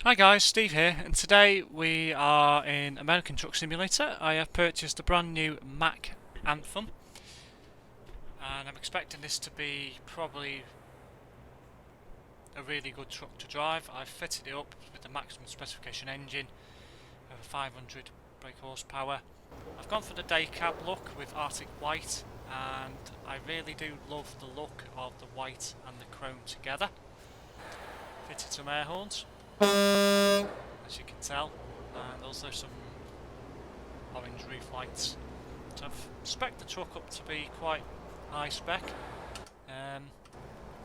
Hi guys, Steve here, and today we are in American Truck Simulator. I have purchased a brand new Mack Anthem, and I'm expecting this to be probably a really good truck to drive. I've fitted it up with the maximum specification engine, over 500 brake horsepower. I've gone for the day cab look with Arctic white, and I really do love the look of the white and the chrome together. Fitted some air horns, as you can tell, and also some orange roof lights. So I've spec'd the truck up to be quite high spec. I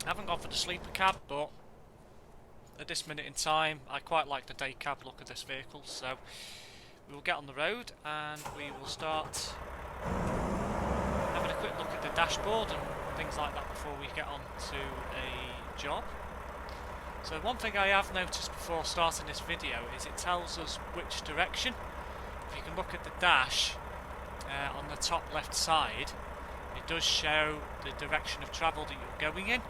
haven't gone for the sleeper cab, but at this minute in time I quite like the day cab look of this vehicle, so we will get on the road and we will start having a quick look at the dashboard and things like that before we get on to a job. So one thing I have noticed before starting this video is it tells us which direction. If you can look at the dash on the top left side, it does show the direction of travel that you're going in.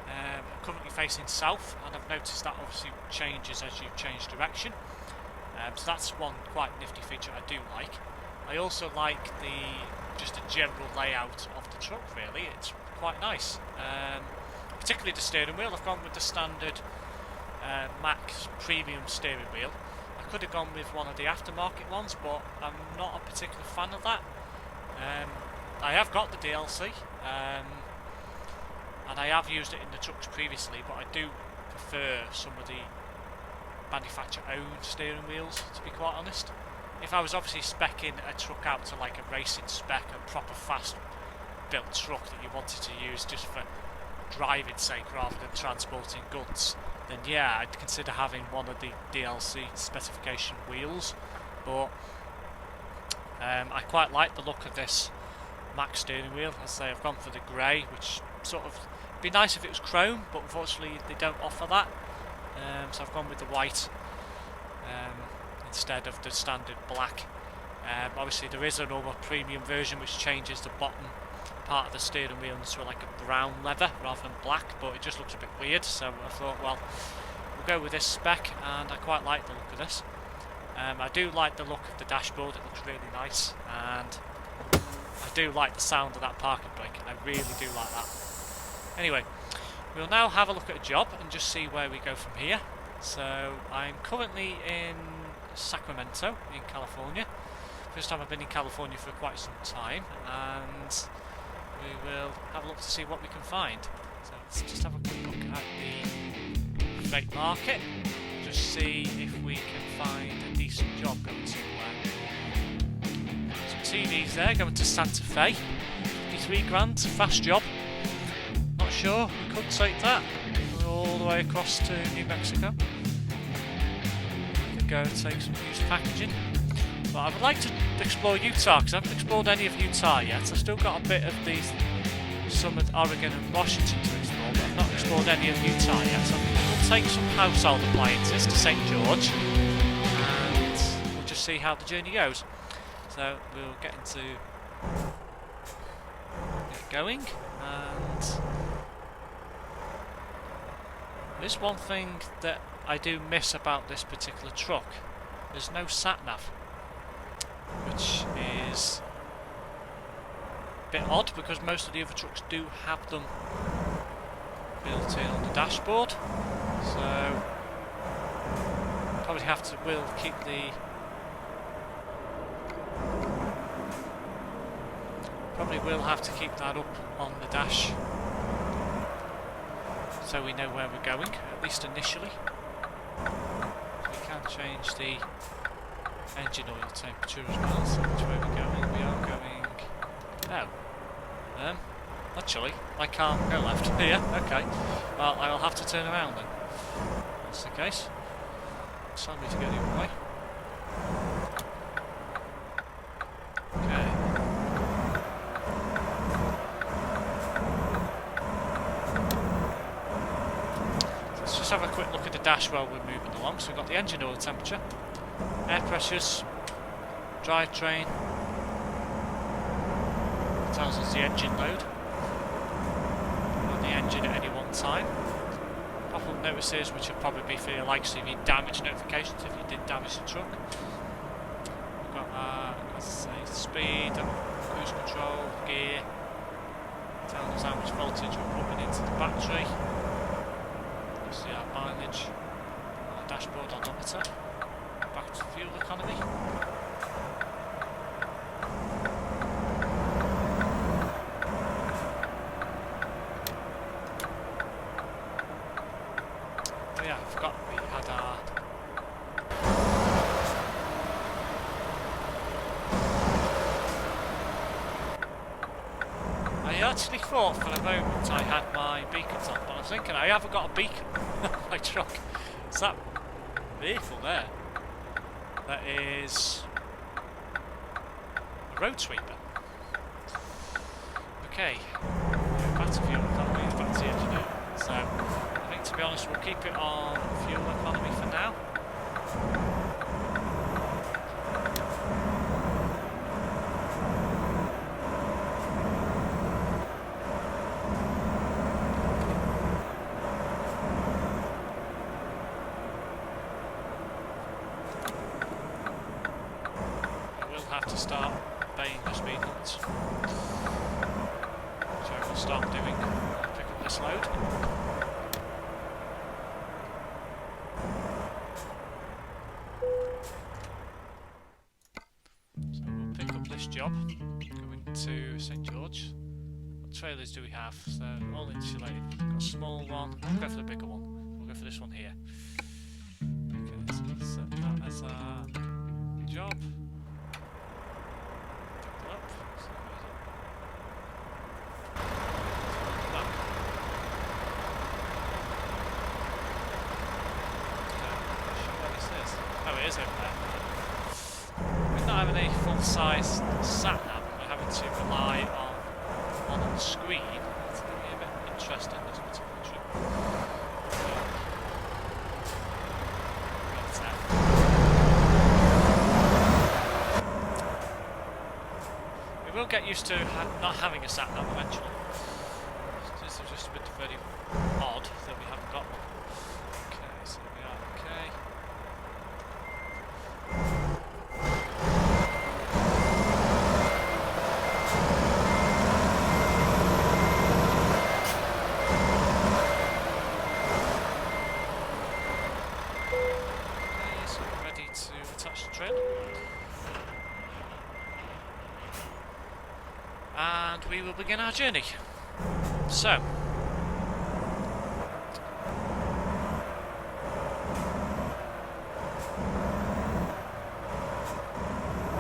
I'm currently facing south, and I've noticed that obviously changes as you change direction. So that's one quite nifty feature I do like. I also like just the general layout of the truck, really. It's quite nice. Particularly the steering wheel. I've gone with the standard Mack premium steering wheel. I could have gone with one of the aftermarket ones, but I'm not a particular fan of that. I have got the DLC, and I have used it in the trucks previously, but I do prefer some of the manufacturer-owned steering wheels, to be quite honest. If I was obviously speccing a truck out to like a racing spec, a proper fast-built truck that you wanted to use just for driving sake rather than transporting goods, then yeah, I'd consider having one of the DLC specification wheels. But I quite like the look of this Mack steering wheel. As I say, I've gone for the grey, which sort of be nice if it was chrome, but unfortunately they don't offer that. So I've gone with the white instead of the standard black. Obviously there is a normal premium version which changes the bottom part of the steering wheel into like a brown leather rather than black, but it just looks a bit weird, so I thought, well, we'll go with this spec, and I quite like the look of this. I do like the look of the dashboard, it looks really nice, and I do like the sound of that parking brake. I really do like that. Anyway, we'll now have a look at a job and just see where we go from here. So I'm currently in Sacramento in California. First time I've been in California for quite some time, and we will have a look to see what we can find. So let's just have a quick look at the freight market, just see if we can find a decent job going somewhere. Some TVs there going to Santa Fe, 53 grand, fast job. Not sure, we could take that. We're all the way across to New Mexico. We could go and take some used packaging. But I would like to explore Utah, because I haven't explored any of Utah yet. I've still got a bit of some of Oregon and Washington to explore, but I've not explored any of Utah yet. So we'll take some household appliances to St. George, and we'll just see how the journey goes. So we'll get going, and there's one thing that I do miss about this particular truck. There's no sat-nav, which is a bit odd because most of the other trucks do have them built in on the dashboard. So we'll keep will have to keep that up on the dash so we know where we're going, at least initially. We can change the engine oil temperature as well, so which way we're going. We are going... no. Actually, I can't go left. Here, okay. Well, I'll have to turn around then. That's the case. It's time me to go the other way. Okay. Let's just have a quick look at the dash while we're moving along. So we've got the engine oil temperature, air pressures, drivetrain, tells us the engine load on the engine at any one time. pop up notices, which will probably be for your likes of your damage notifications if you did damage the truck. We've got as I say, speed, cruise control, gear, telling us how much voltage we're pumping into the battery. You see our mileage, our dashboard odometer, back to fuel economy. Oh yeah, I forgot we had our I actually thought for a moment I had my beacons on, but I was thinking I haven't got a beacon on my truck. It's that vehicle there. That is a road sweeper. Okay, back to fuel economy, back to the engineer. So, I think to be honest we'll keep it on fuel economy for now. Have to start obeying the speed limits, so we'll start doing. I'll pick up this load. So we'll pick up this job, going to St George. What trailers do we have? So all insulated. We've got a small one. We'll go for the bigger one. We'll go for this one here. Okay, so let's set that as our job. Is over there. We're not having a full-size sat-nav, we're having to rely on the screen. It's going to be a bit interesting, this particular trip. We will get used to not having a sat-nav eventually. This is just a bit very odd that we haven't got one. Okay, so we are okay. And we will begin our journey. So,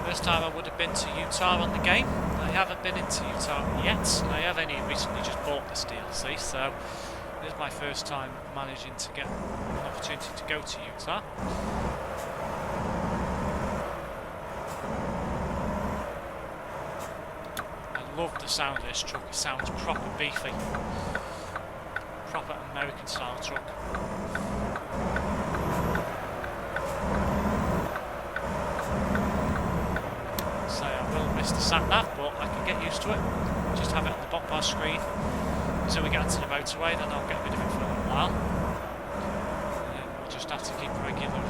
first time I would have been to Utah on the game. I haven't been into Utah yet. I have only recently just bought this DLC, so this is my first time managing to get an opportunity to go to Utah. I love the sound of this truck. It sounds proper beefy. Proper American style truck. So I will miss the sat nav, but I can get used to it. Just have it on the bottom bar screen. So we get to the motorway, then I'll get rid of it for a little while. And then we'll just have to keep regular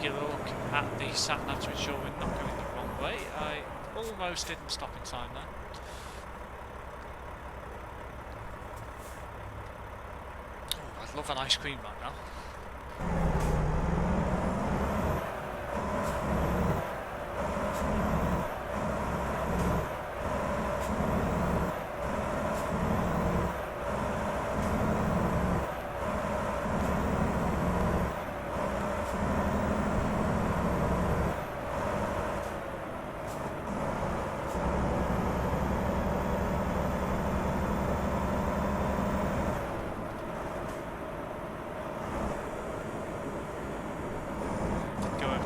look at the sat nav to ensure we're not going the wrong way. I almost didn't stop in time there. Oh, I'd love an ice cream right now.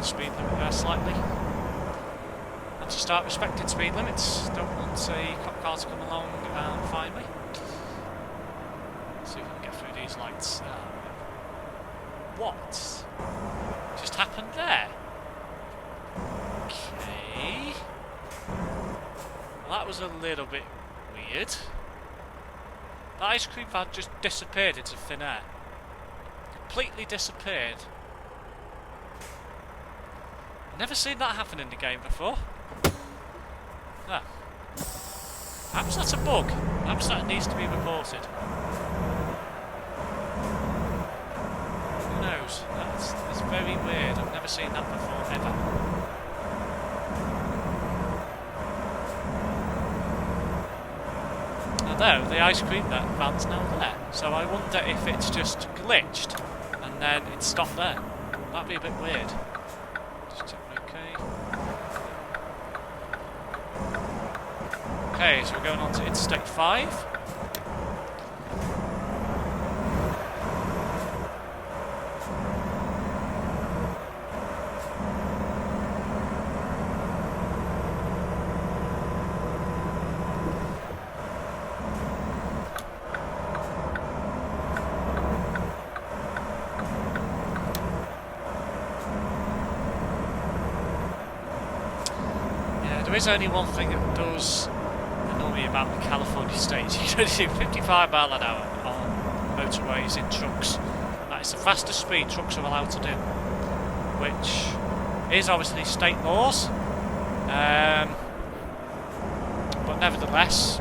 Speed limit there slightly. And to start respecting speed limits, don't want a cop car to come along and find me. Let's see if we can get through these lights. What just happened there? Okay. Well, that was a little bit weird. weird. The ice cream van just disappeared into thin air. Completely disappeared. Never seen that happen in the game before. Ah. Perhaps that's a bug. Perhaps that needs to be reported. Who knows? That's very weird. I've never seen that before, ever. Although the ice cream van's now there, so I wonder if it's just glitched and then it stopped there. That'd be a bit weird. Just check okay. Okay, so we're going on to Interstate 5. There is only one thing that does annoy me about the California states. You can only do 55 mile an hour on motorways in trucks. That is the fastest speed trucks are allowed to do, which is obviously state laws, but nevertheless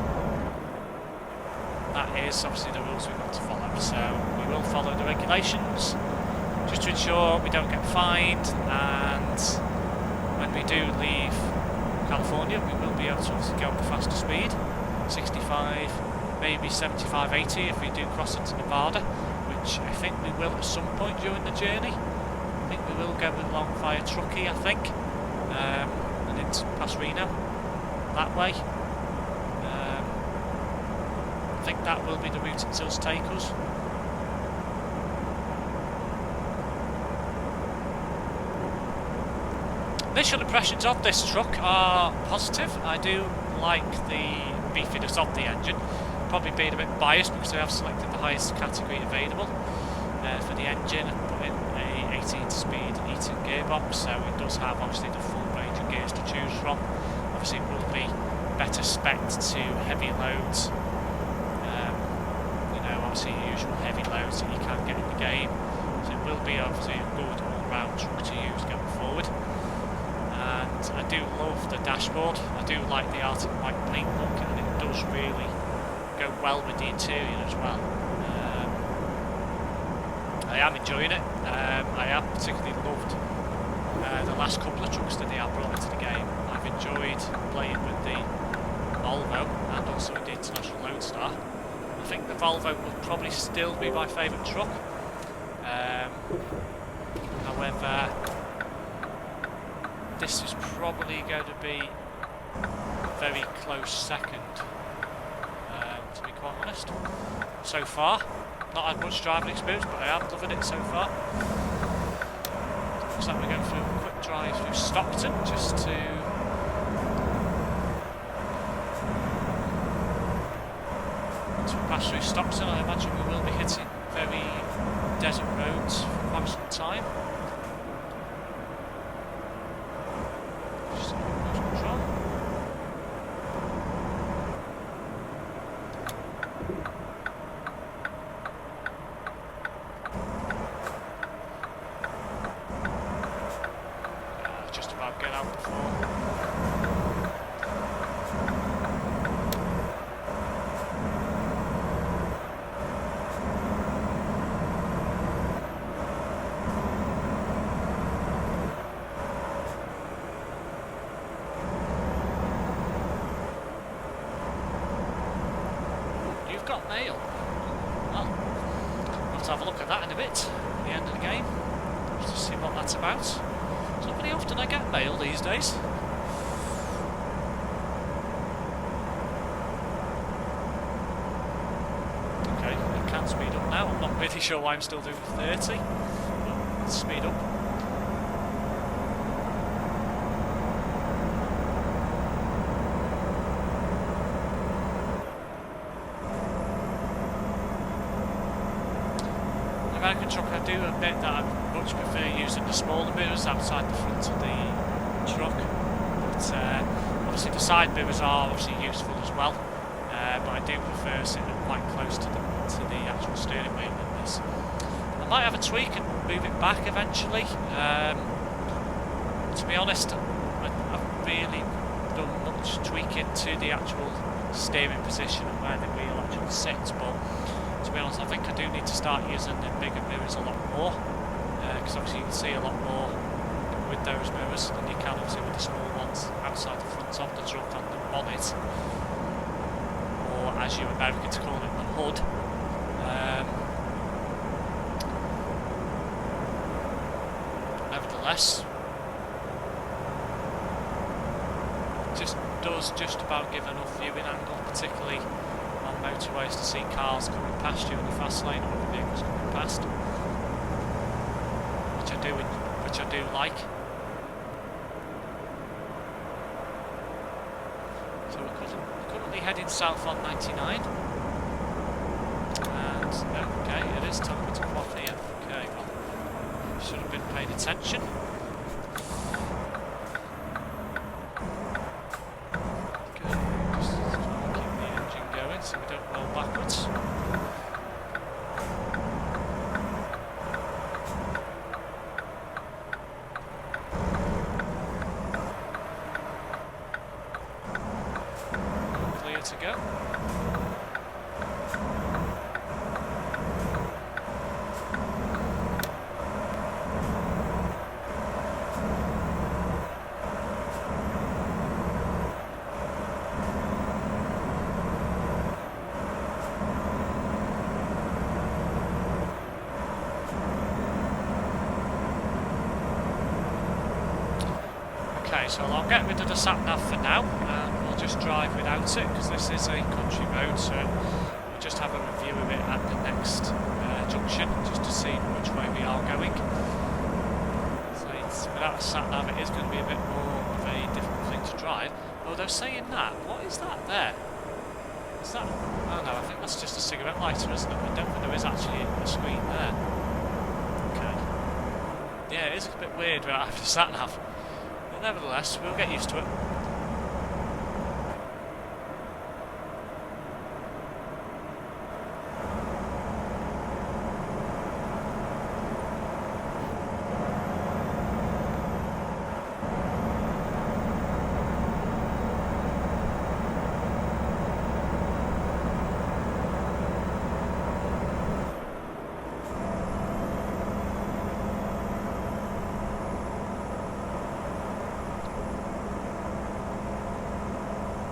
that is obviously the rules we've got to follow, so we will follow the regulations just to ensure we don't get fined, and when we do leave California we will be able to obviously go up a faster speed, 65, maybe 75, 80 if we do cross into Nevada, which I think we will at some point during the journey. I think we will go along via Truckee, I think, and into past Reno that way. I think that will be the route it does take us. Initial impressions of this truck are positive. I do like the beefiness of the engine. Probably being a bit biased because I have selected the highest category available for the engine. I've put in a 18-speed Eaton gearbox, so it does have obviously the full range of gears to choose from. Obviously it will be better spec'd to heavy loads. You know, obviously usual heavy loads that you can get in the game. So it will be obviously a good all-round truck to use going forward. And I do love the dashboard. I do like the Arctic White paint look, and it does really go well with the interior as well. I am enjoying it. I have particularly loved the last couple of trucks that they have brought into the game. I've enjoyed playing with the Volvo and also with the International Lodestar. I think the Volvo would probably still be my favourite truck. However, this is probably going to be a very close second, to be quite honest. So far, not had much driving experience, but I am loving it so far. Looks like we're going through a quick drive through Stockton, just to pass through Stockton. I imagine we will be hitting very desert roads for quite some time. Got mail. Well, we'll have to have a look at that in a bit at the end of the game, just to see what that's about. It's not very often I get mail these days. Okay, I can speed up now. I'm not really sure why I'm still doing 30, but let's speed up. American truck, I do admit that I much prefer using the smaller mirrors outside the front of the truck, but obviously the side mirrors are obviously useful as well. but I do prefer sitting quite close to the actual steering wheel in this. I might have a tweak and move it back eventually. To be honest, I haven't really done much tweaking to the actual steering position and where the wheel actually sits, but to be honest, I think I do need to start using the bigger mirrors a lot more, because obviously you can see a lot more with those mirrors than you can obviously with the small ones outside the front of the truck on the bonnet, or as you Americans call it, the hood. Nevertheless, does just about give enough viewing angle, particularly on motorways, to see cars coming past you in the fast lane or other vehicles coming past, which I do like. So we're currently heading south on 99, and okay, it is telling me to come off here. Okay, well, should have been paying attention. So we don't roll backwards. Clear to go. Okay, so I'll get rid of the sat-nav for now, and we'll just drive without it, because this is a country road, so we'll just have a review of it at the next junction, just to see which way we are going. So without a sat-nav it is going to be a bit more of a difficult thing to drive, although saying that, what is that there? Is that, oh no, I think that's just a cigarette lighter, isn't it? I don't think there is actually a screen there. Okay. Yeah, it is a bit weird without having a sat-nav. Nevertheless, we'll get used to it.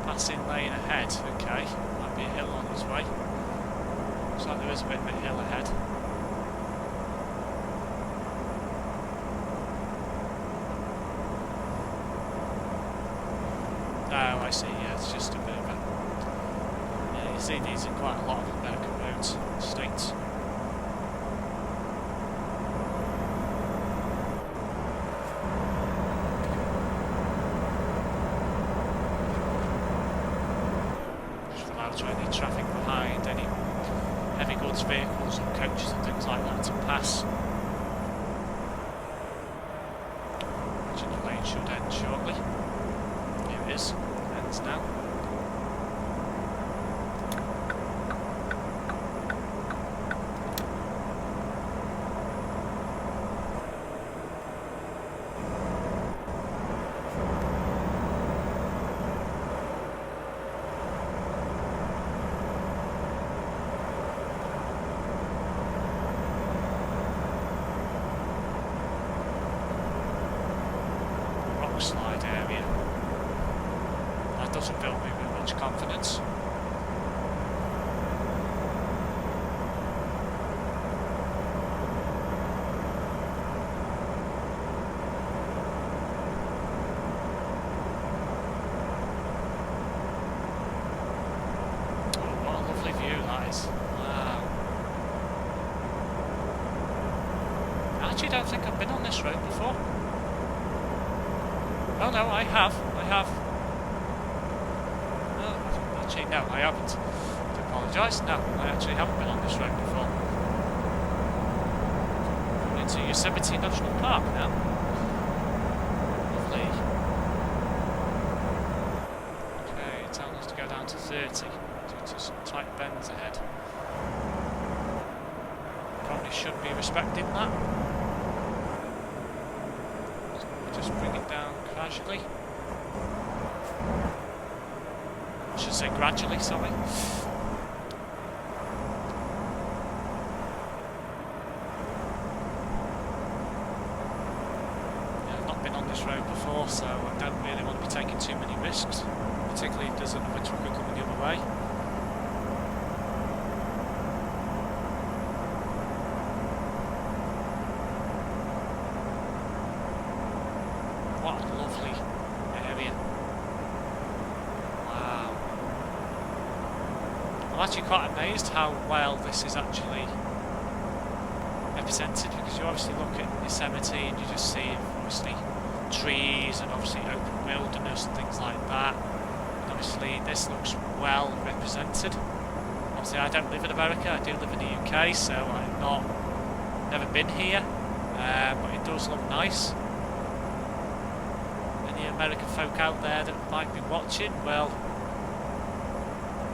Passing lane ahead, okay, might be a hill on his way. Looks like there is a bit of a hill ahead. Oh, I see, yeah, it's just a bit of a... Yeah, you see these in quite a lot of American roads, states. Any traffic behind, any heavy goods vehicles and coaches and things like that to pass. Imagine the lane should end shortly. Here it is, it ends now. Slide area. That doesn't fill me with much confidence. Oh, what a lovely view that is. Wow. I actually don't think I've been on this road before. Oh no, I have. Oh, actually, no, I haven't. I apologise. No, I actually haven't been on this road before. Coming into Yosemite National Park now. Lovely. Okay, telling us to go down to 30. So some tight bends ahead. Probably should be respecting that. Just bring it down gradually. I should say gradually, sorry. Yeah, I've not been on this road before, so I don't really want to be taking too many risks, particularly if there's another trucker coming the other way. What a lovely area. Wow. I'm actually quite amazed how well this is actually represented, because you obviously look at Yosemite and you just see obviously trees and obviously open wilderness and things like that. And obviously this looks well represented. Obviously I don't live in America, I do live in the UK, so I've never been here, but it does look nice. American folk out there that might be watching, well,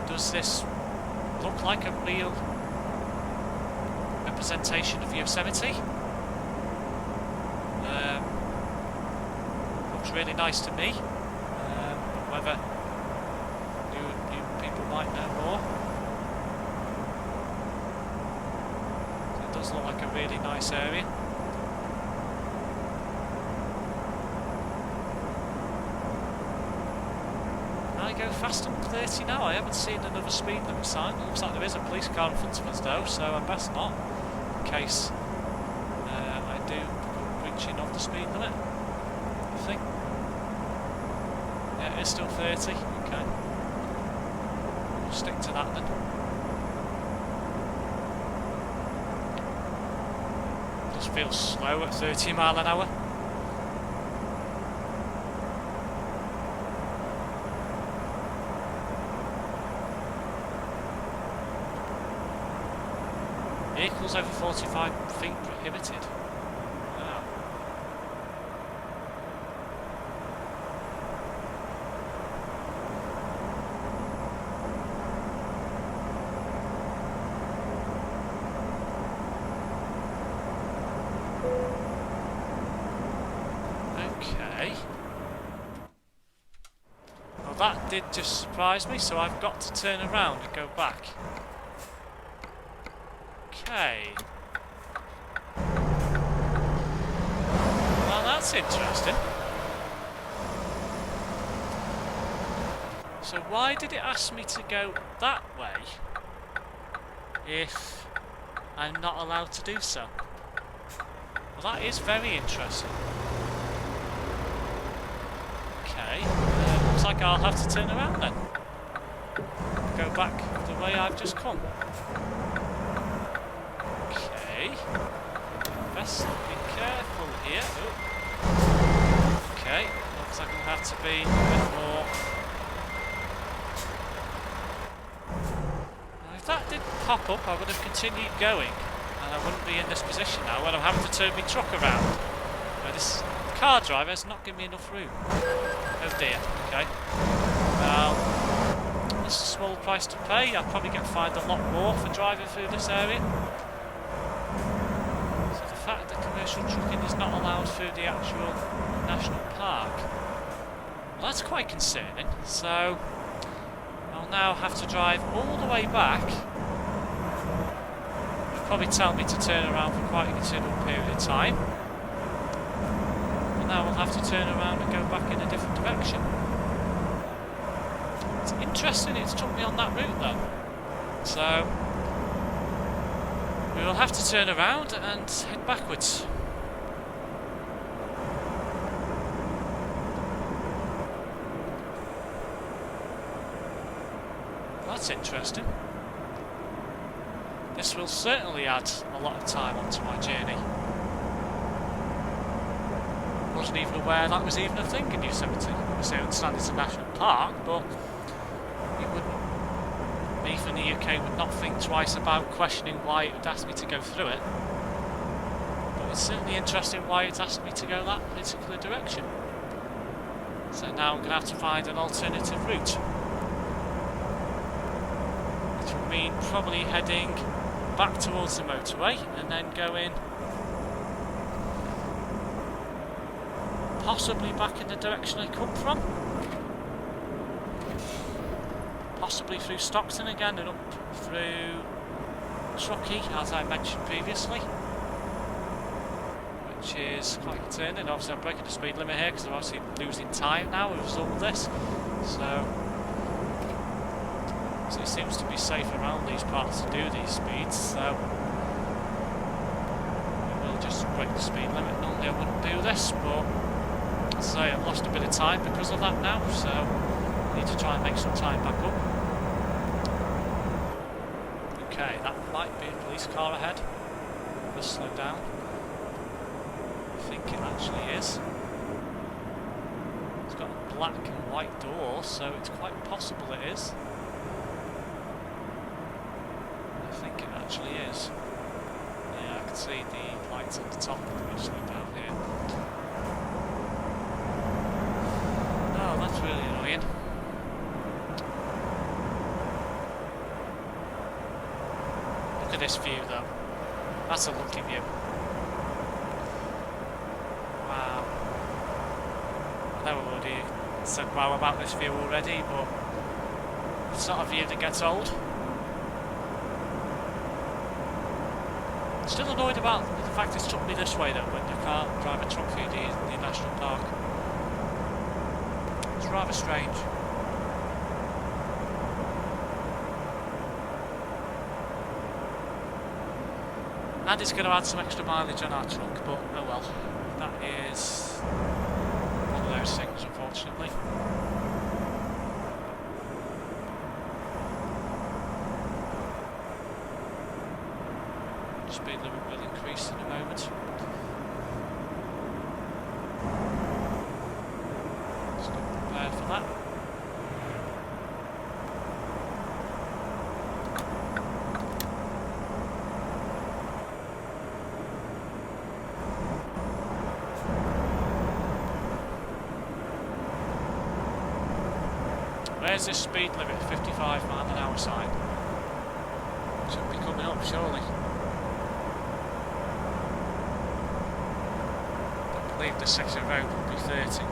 does this look like a real representation of Yosemite? Looks really nice to me, but whether new people might know more. It does look like a really nice area. Go faster than 30 now. I haven't seen another speed limit sign. It looks like there is a police car in front of us though, so I best not, in case I do breaching of the speed limit, I think. Yeah, it is still 30. Okay, we'll stick to that then. Just feels slow at 30 mile an hour. Vehicles over 45 feet prohibited. Wow. Okay. Well, that did just surprise me, so I've got to turn around and go back. Okay. Well, that's interesting. So why did it ask me to go that way if I'm not allowed to do so? Well, that is very interesting. Okay. Looks like I'll have to turn around then. Go back the way I've just come. Best be careful here. Ooh. Okay, looks like we'll have to be a bit more. Now, if that didn't pop up, I would have continued going, and I wouldn't be in this position now when I'm having to turn my truck around. Now, this car driver has not given me enough room. Oh dear. Okay. Now, this is a small price to pay. I'll probably get fined a lot more for driving through this area. The fact that commercial trucking is not allowed through the actual national park, well, that's quite concerning. So I'll now have to drive all the way back. It'll probably tell me to turn around for quite a considerable period of time, and now we'll have to turn around and go back in a different direction. It's interesting it's took me on that route though, so we will have to turn around and head backwards. That's interesting. This will certainly add a lot of time onto my journey. Wasn't even aware that was even a thing in Yosemite. Obviously I understand it's a national park, but you wouldn't, even the UK would not think twice about questioning why it would ask me to go through it. But it's certainly interesting why it's asked me to go that particular direction. So now I'm going to have to find an alternative route. which will mean probably heading back towards the motorway and then going possibly back in the direction I come from. Possibly through Stockton again and up through Truckee, as I mentioned previously, which is quite concerning. Obviously I'm breaking the speed limit here because I'm obviously losing time now as a result of this, so it seems to be safe around these parts to do these speeds, so we will just break the speed limit. Normally I wouldn't do this, but as I say, I've lost a bit of time because of that now, so I need to try and make some time back up. Okay, that might be a police car ahead. Let's slow down. I think it actually is. It's got a black and white door, so it's quite possible it is. I think it actually is. Yeah, I can see the lights at the top. Let me slow down here. Oh, that's really annoying. Look at this view though. That's a lovely view. Wow. I know I've already said wow about this view already, but it's not a view that gets old. Still annoyed about the fact it's took me this way though, when you can't drive a truck through the national park. It's rather strange. And it's going to add some extra mileage on our truck, but oh well. That is one of those things, unfortunately. Speed limit will increase in a moment. Just get prepared for that. Where's this speed limit 55 mph sign? Should be coming up surely. I believe this section of road will be 30.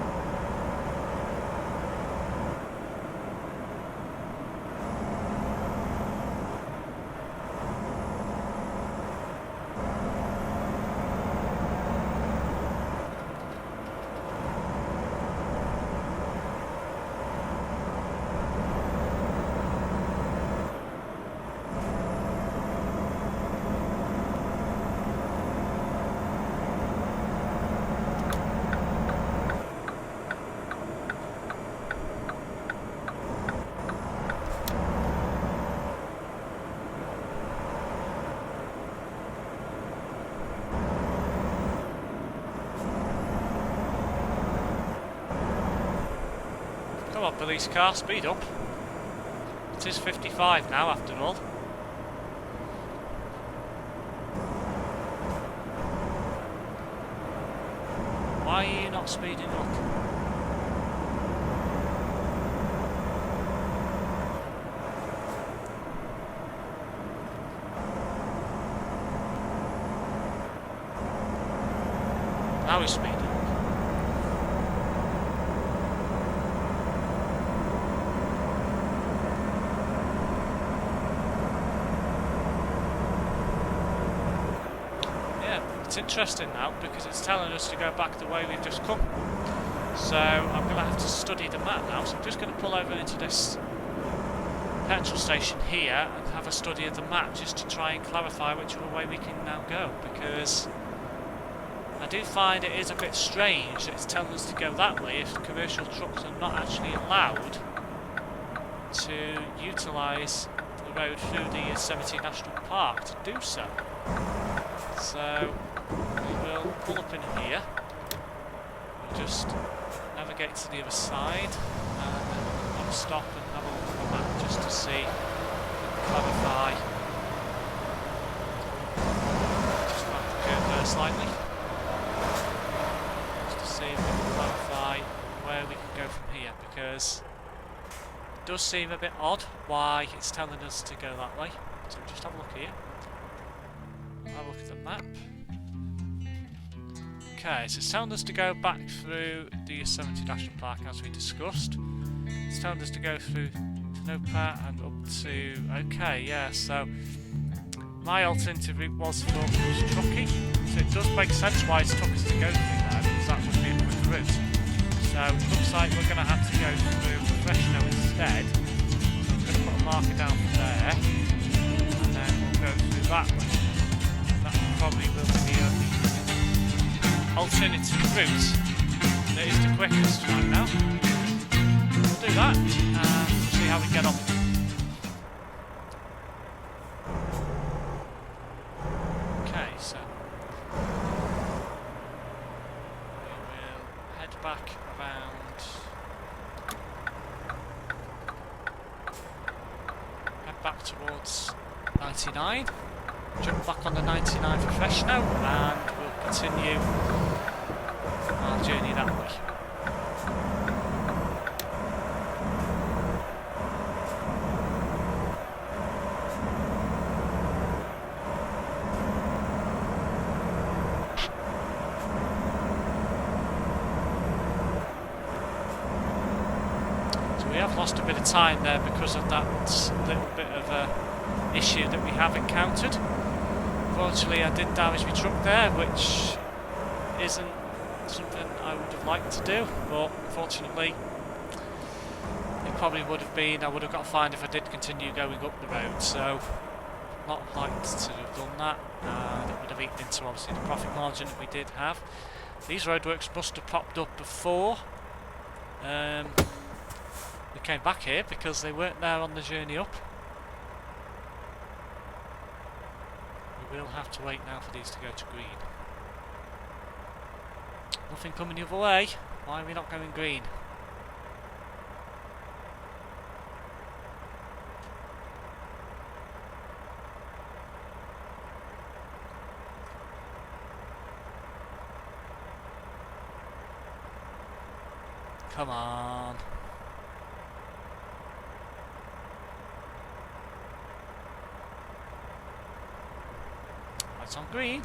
Come on, police car, speed up. It is 55 now, after all. Why are you not speeding up? Now he's speeding. It's interesting now because it's telling us to go back the way we've just come. So I'm going to have to study the map now. So I'm just going to pull over into this petrol station here and have a study of the map just to try and clarify which other way we can now go, because I do find it is a bit strange that it's telling us to go that way if commercial trucks are not actually allowed to utilise the road through the Yosemite National Park to do so. So we will pull up in here, we'll just navigate to the other side and then we'll have a stop and have a look at the map just to see, clarify, just mark the curve there slightly, just to see if we can clarify where we can go from here, because does seem a bit odd why it's telling us to go that way. So just have a look here. Have a look at the map. Okay, so it's telling us to go back through the Yosemite National Park as we discussed. It's telling us to go through Tonopah and up to... Okay, yeah, so my alternative route was Truckee, so it does make sense why it's took us to go through there, because that would be a quick route. So it looks like we're going to have to go through Fresno instead. So I'm going to put a marker down there, and then we'll go through that way. That probably will be the only alternative route that is the quickest right now. We'll do that and see how we get on. Okay, so we will head back around, head back towards 99, jump back on the 99 for Fresno, and we'll continue our journey that way. So we have lost a bit of time there because of that little bit of a issue that we have encountered. Unfortunately, I did damage my truck there, which isn't something I would have liked to do, but unfortunately it probably would have been, I would have got fined if I did continue going up the road, so not liked to have done that. That would have eaten into obviously the profit margin that we did have. These roadworks must have popped up before we came back here, because they weren't there on the journey up. We will have to wait now for these to go to green. Nothing coming the other way. Why are we not going green? Come on. Lights on green.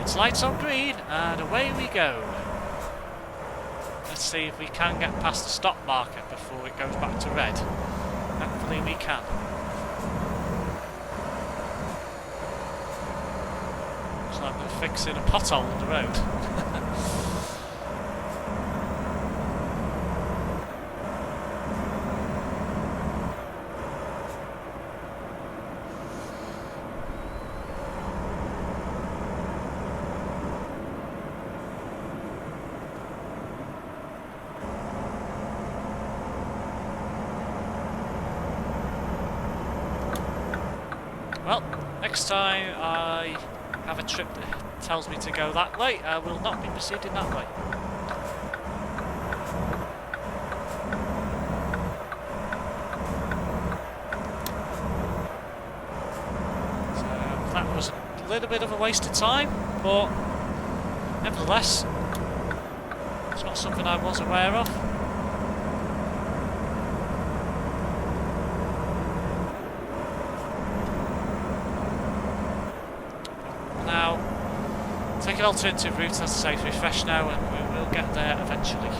It's lights on green, and away we go. Let's see if we can get past the stop marker before it goes back to red. Hopefully we can. Looks like they're fixing a pothole on the road. Well, next time I have a trip that tells me to go that way, I will not be proceeding that way. So that was a little bit of a waste of time, but nevertheless, it's not something I was aware of. Take an alternative route, as I say, through Fresno, and we will get there eventually.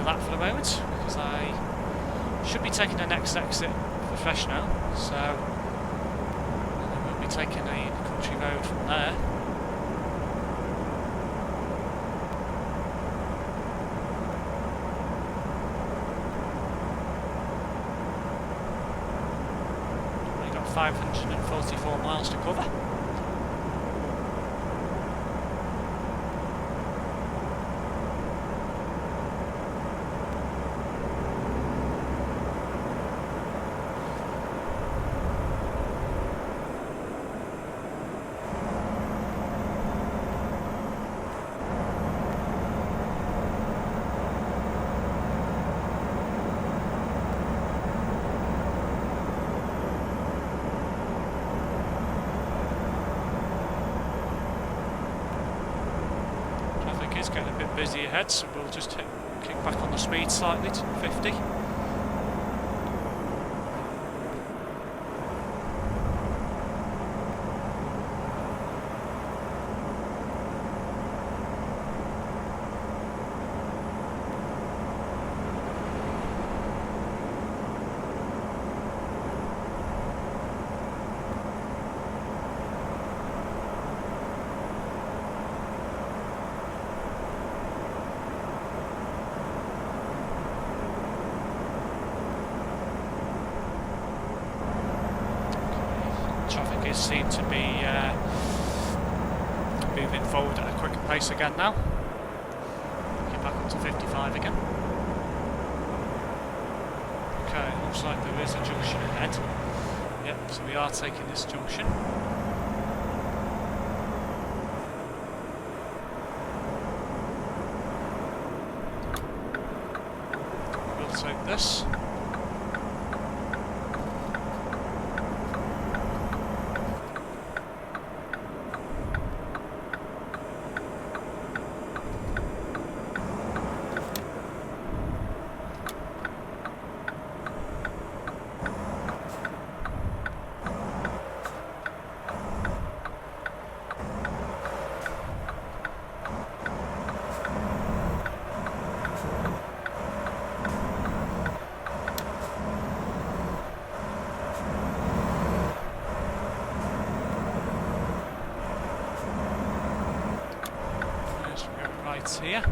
That for the moment, because I should be taking the next exit for Fresno, so I will be taking a country road from there. We've got 544 miles to cover. is getting a bit busy ahead, so we'll just kick back on the speed slightly to 50. Traffic seem to be moving forward at a quicker pace again now. Get back up to 55 again. Okay, looks like there is a junction ahead. Yep, so we are taking this junction. We'll take this. Here. So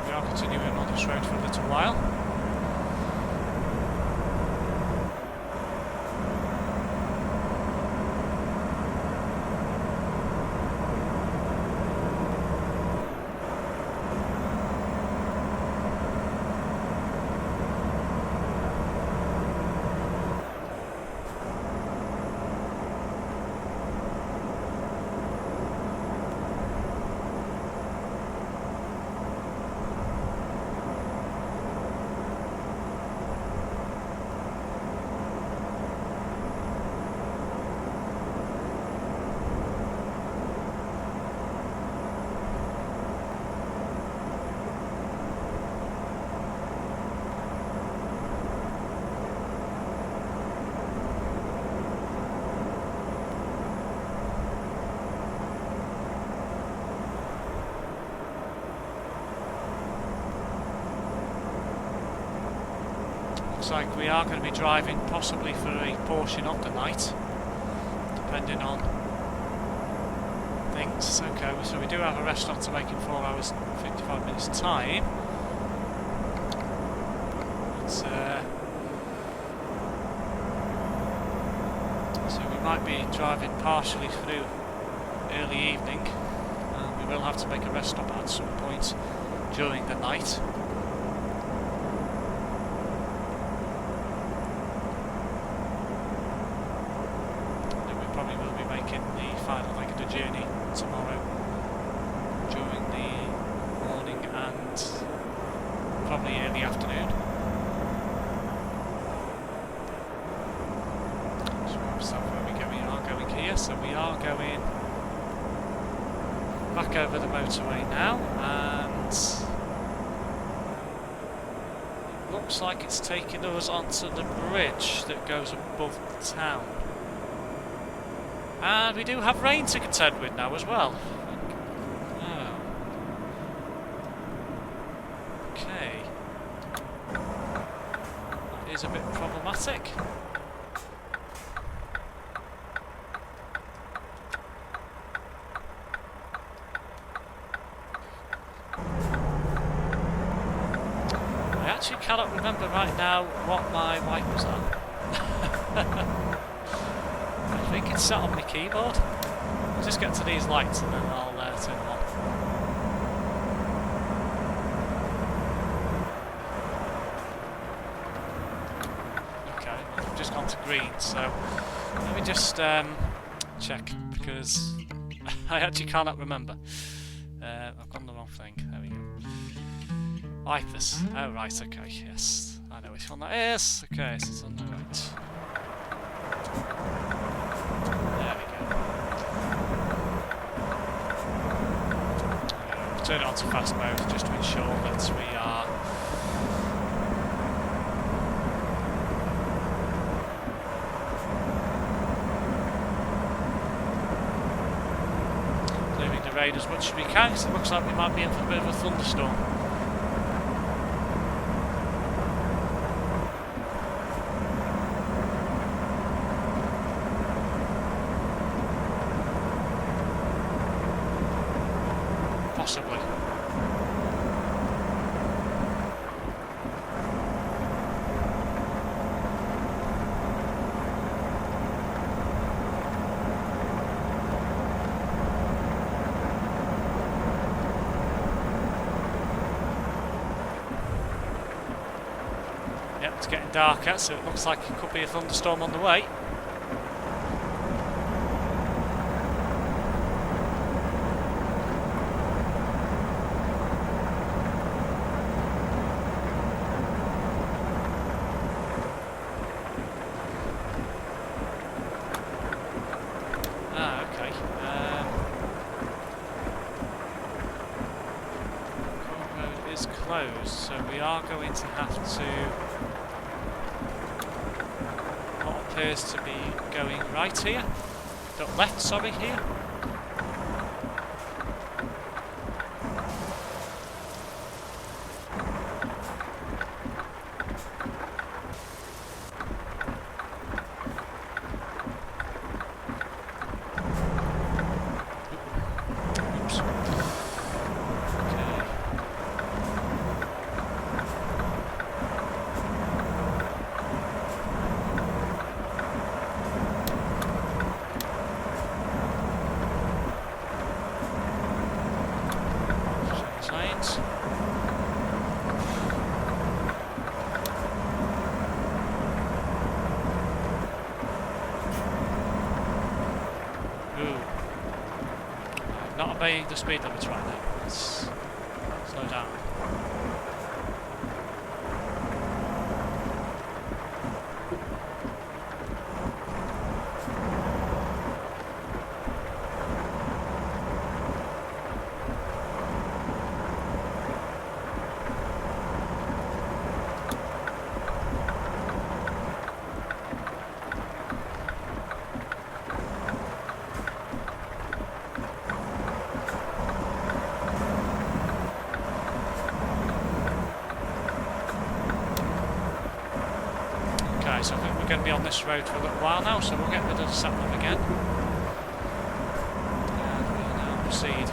we are continuing on this road for a little while. Looks like we are going to be driving possibly for a portion of the night, depending on things. Okay, so we do have a rest stop to make in 4 hours and 55 minutes time. So we might be driving partially through early evening, and we will have to make a rest stop at some point during the night. Final leg of the journey tomorrow during the morning and probably early afternoon. So where we go? We are going here, so we are going back over the motorway now, and it looks like it's taking us onto the bridge that goes above the town. And we do have rain to contend with now as well. Oh. Okay. That is a bit problematic. I actually cannot remember right now what my wipers are. I think it's set on my keyboard. I'll just get to these lights and then I'll turn them on. Okay, I've just gone to green, so let me just check, because I actually cannot remember. I've gone the wrong thing. There we go. Like this. Oh, right, okay, yes. I know which one that is. Okay, so it's on the right. There we go. Turn it on to fast mode just to ensure that we are clearing the road as much as we can, because it looks like we might be in for a bit of a thunderstorm. Possibly. Yep, it's getting darker, so it looks like it could be a thunderstorm on the way. Closed, so we are going to have to what appears to be going right here, left, sorry, here. Not obeying the speed limit right now. Let's slow down. So I think we're going to be on this road for a little while now, so we'll get rid of the sat-nav again. And we'll now proceed.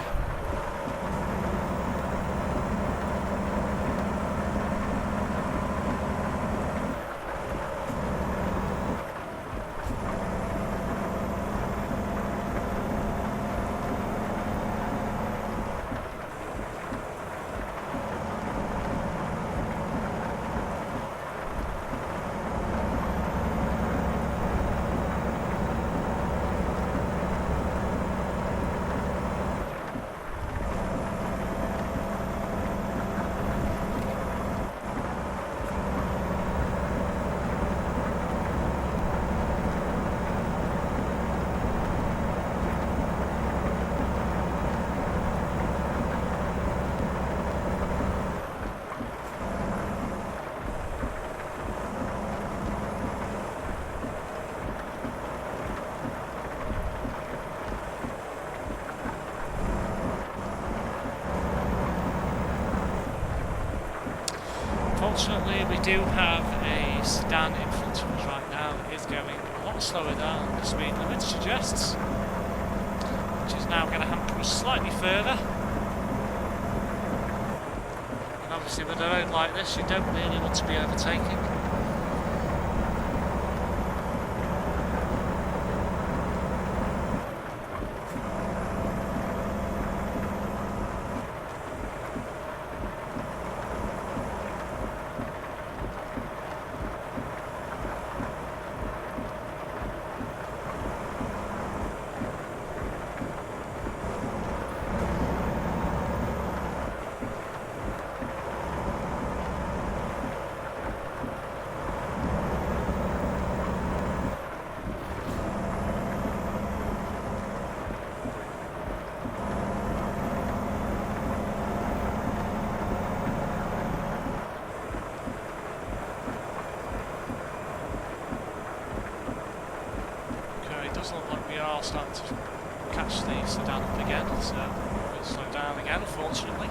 Unfortunately, we do have a sedan in front of us right now that is going a lot slower than the speed limit suggests, which is now going to hamper us slightly further. And obviously with a road like this, you don't really want to be overtaking. starting to catch the sedan up again, so we'll slow down again, unfortunately.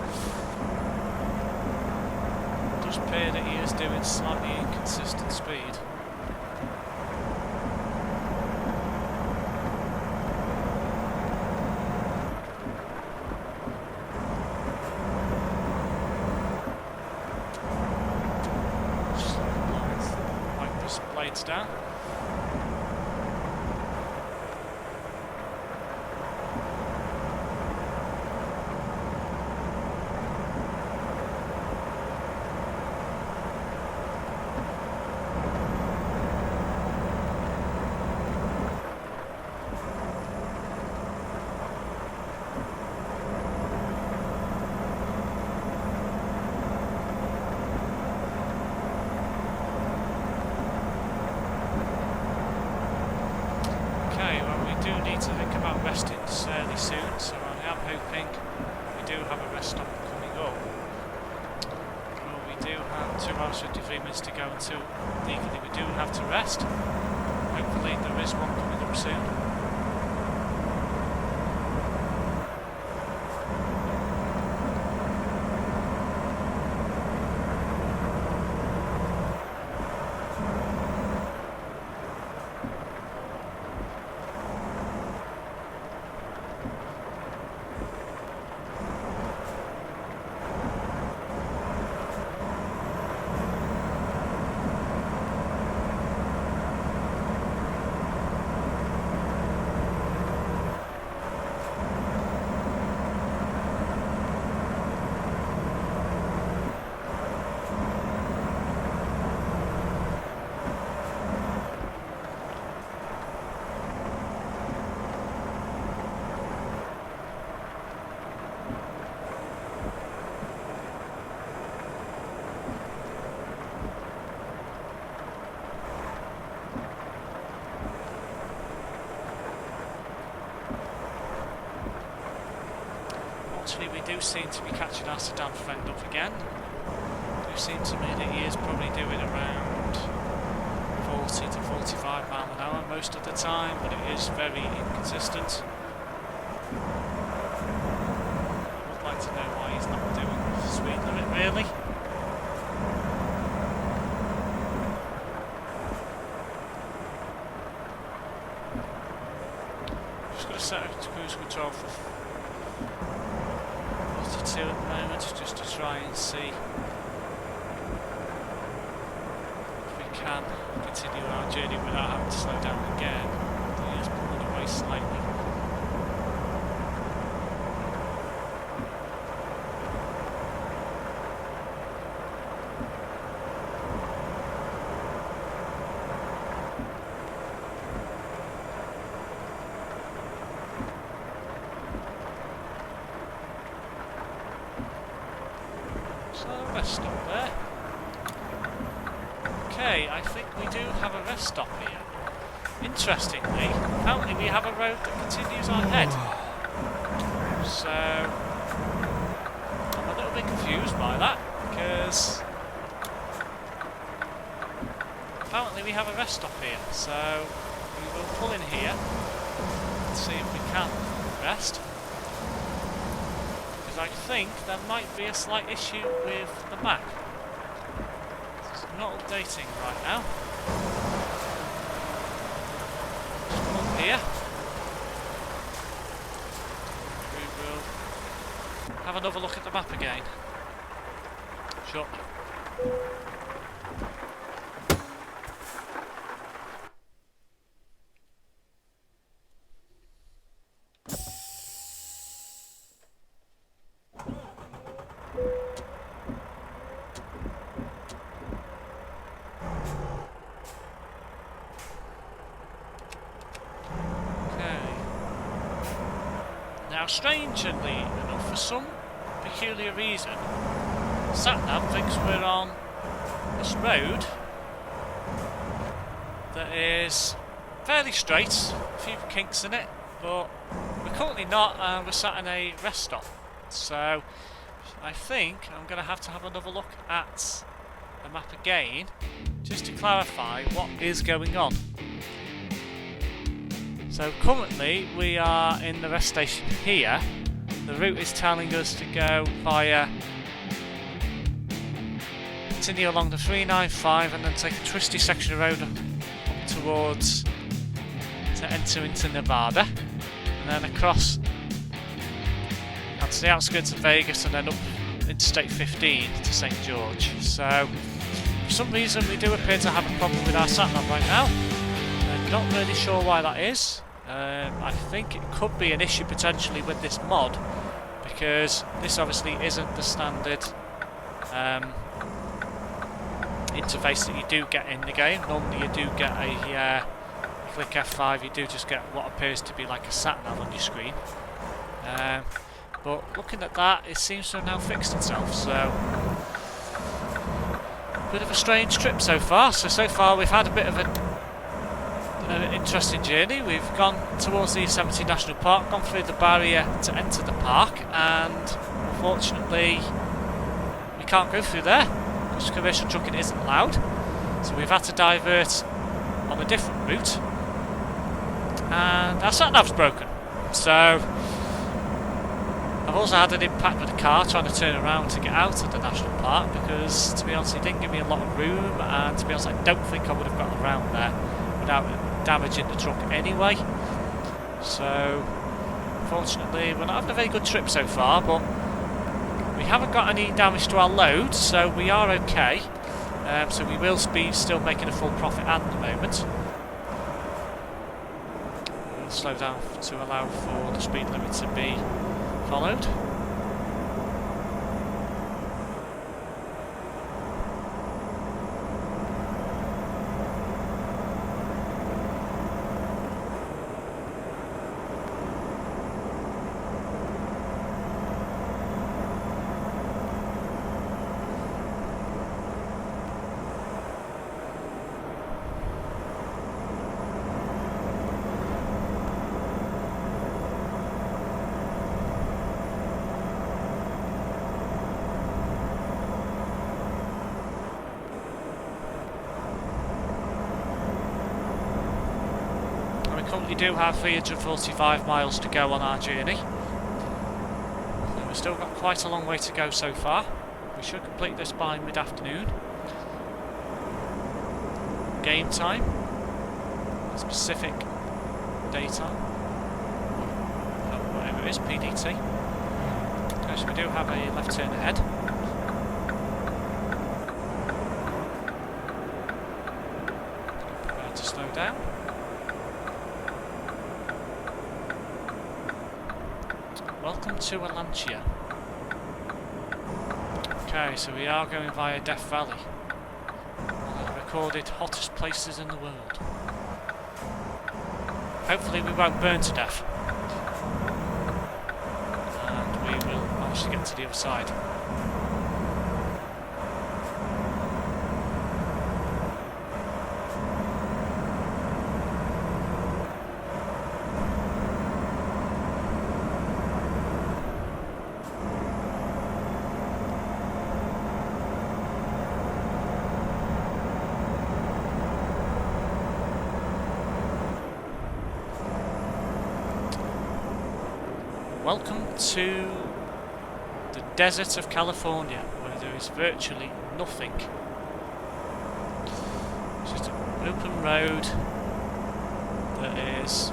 It does appear that he is doing slightly inconsistent speed. Blades down. Need to think about resting fairly soon, so I am hoping we do have a rest stop coming up. Well, we do have 2 hours 53 minutes to go until legally we do have to rest. Hopefully there is one coming up soon. We do seem to be catching our sedan friend up again. It do seem to me that he is probably doing around 40 to 45 miles an hour most of the time, but it is very inconsistent. I would like to know why he's not doing the speed limit really. Just going to set up to cruise control for 42 at the moment, just to try and see if we can continue our journey without having to slow down again. He is pulling away slightly. Rest stop there. Okay, I think we do have a rest stop here. Interestingly, apparently we have a road that continues on ahead. So I'm a little bit confused by that, because apparently we have a rest stop here. So we will pull in here and see if we can rest. I think there might be a slight issue with the map. It's not updating right now. Just come up here. We will have another look at the map again. Sure. Now, strangely enough, for some peculiar reason, Satnav thinks we're on this road that is fairly straight, a few kinks in it, but we're currently not, and we're sat in a rest stop. So I think I'm going to have another look at the map again, just to clarify what is going on. So currently we are in the rest station here. The route is telling us to go via, continue along the 395 and then take a twisty section of road up towards, to enter into Nevada, and then across to the outskirts of Vegas and then up Interstate 15 to St. George. So for some reason we do appear to have a problem with our sat-nav right now. I'm not really sure why that is. I think it could be an issue potentially with this mod, because this obviously isn't the standard interface that you do get in the game. Normally you do get a, you click F5, you do just get what appears to be like a sat-nav on your screen. But looking at that, it seems to have now fixed itself, so bit of a strange trip so far. So far we've had a bit of an interesting journey. We've gone towards the Yosemite National Park, gone through the barrier to enter the park, and unfortunately we can't go through there because commercial trucking isn't allowed. So we've had to divert on a different route, and our sat-nav's broken. So I've also had an impact with the car trying to turn around to get out of the national park, because to be honest it didn't give me a lot of room, and to be honest I don't think I would have got around there without damaging the truck anyway. So unfortunately we're not having a very good trip so far, but we haven't got any damage to our load, so we are okay. So we will be still making a full profit at the moment. We'll slow down to allow for the speed limit to be followed. We do have 345 miles to go on our journey. And we've still got quite a long way to go so far. We should complete this by mid-afternoon. Game time, specific daytime, whatever it is, PDT. Okay, so we do have a left turn ahead. Prepare to slow down. Welcome to Alantia. Okay, so we are going via Death Valley, one of the recorded hottest places in the world. Hopefully we won't burn to death, and we will manage to get to the other side. Welcome to the desert of California, where there is virtually nothing. It's just an open road there's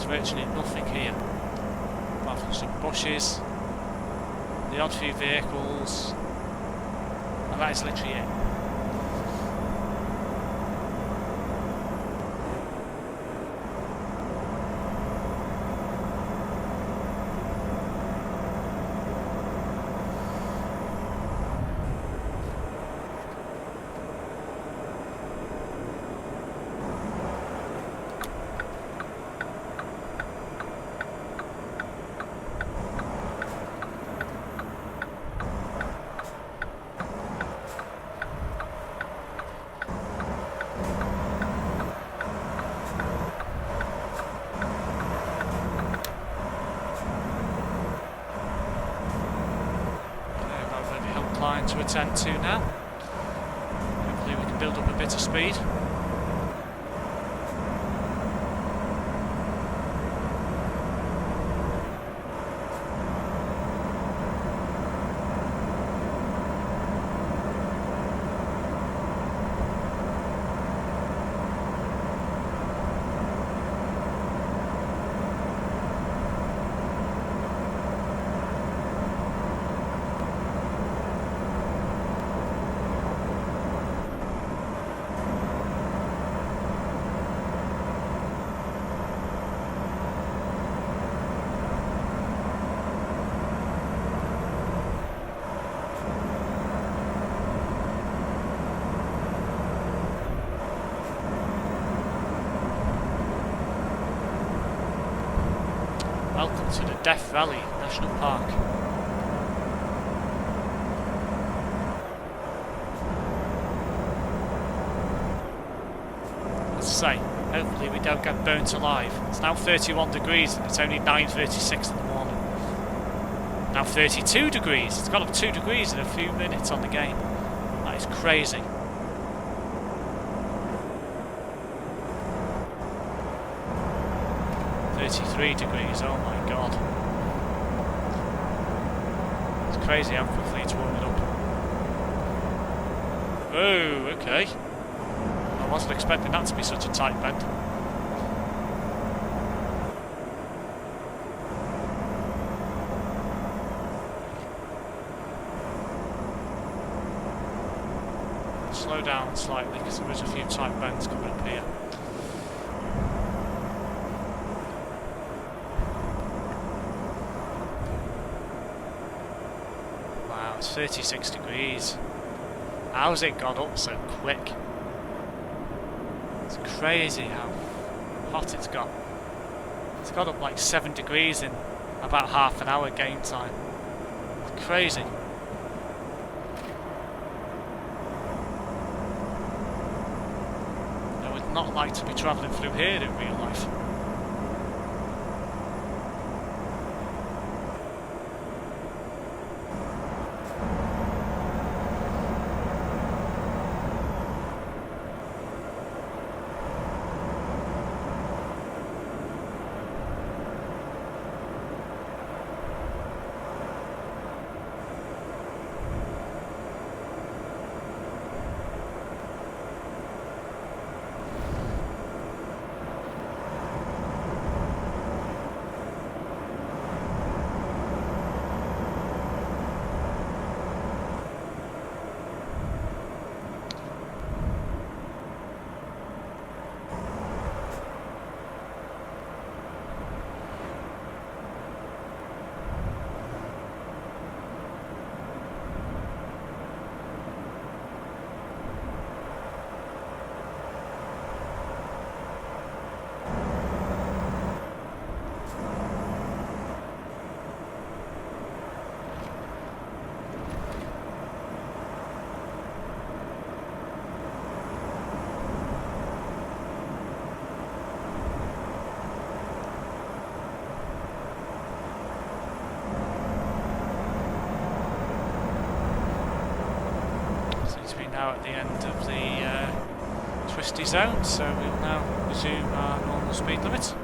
virtually nothing here, apart from some bushes, the odd few vehicles, and that is literally it. To attend to now. Hopefully we can build up a bit of speed. Welcome to the Death Valley National Park. As I say, hopefully we don't get burnt alive. It's now 31 degrees and it's only 9:36 in the morning. Now 32 degrees. It's gone up 2 degrees in a few minutes on the game. That is crazy. .3 degrees, oh my god. It's crazy how quickly it's warming up. Oh, okay. I wasn't expecting that to be such a tight bend. Slow down slightly because there is a few tight bends coming up here. Wow, it's 36 degrees. How's it got up so quick? It's crazy how hot it's got. It's got up like 7 degrees in about half an hour game time. It's crazy. I would not like to be travelling through here in real life. Now at the end of the twisty zone, so we'll now resume our normal speed limit.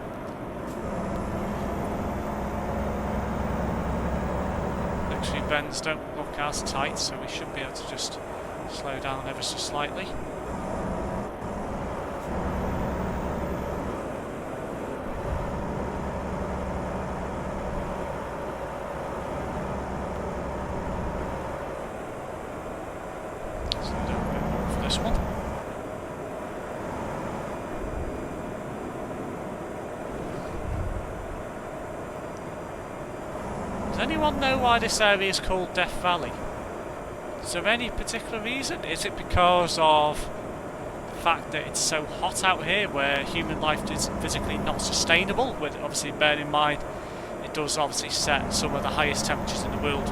Next few bends don't look as tight, so we should be able to just slow down ever so slightly. This one. Does anyone know why this area is called Death Valley? Is there any particular reason? Is it because of the fact that it's so hot out here where human life is physically not sustainable? With obviously bearing in mind it does obviously set some of the highest temperatures in the world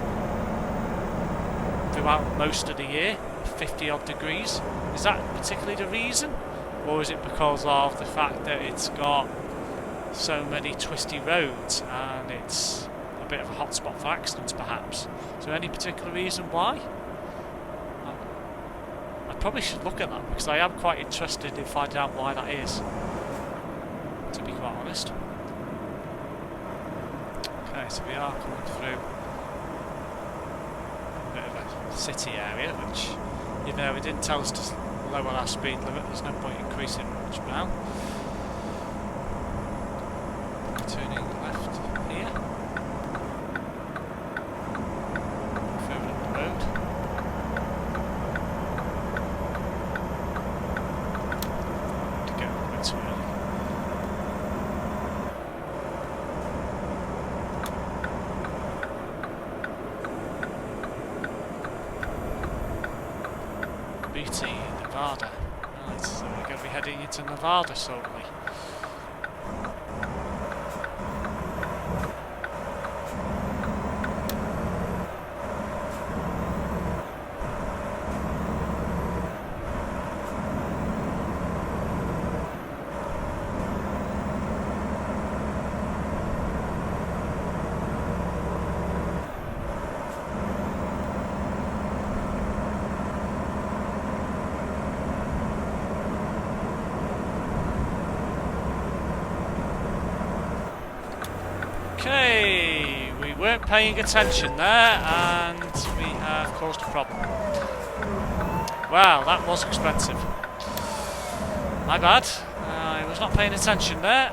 throughout most of the year. 50 odd degrees. Is that particularly the reason, or is it because of the fact that it's got so many twisty roads and it's a bit of a hotspot for accidents perhaps? Is there any particular reason why? I probably should look at that because I am quite interested in finding out why that is, to be quite honest. Okay, so we are coming through a bit of a city area, which, you know, it didn't tell us to lower our speed limit, there's no point increasing much now. Turning left here. Further up the road. To go a bit too early. BT, Nevada. Right, so we're going to be heading into Nevada shortly. Okay, we weren't paying attention there and we have caused a problem. Wow, that was expensive. My bad, I was not paying attention there.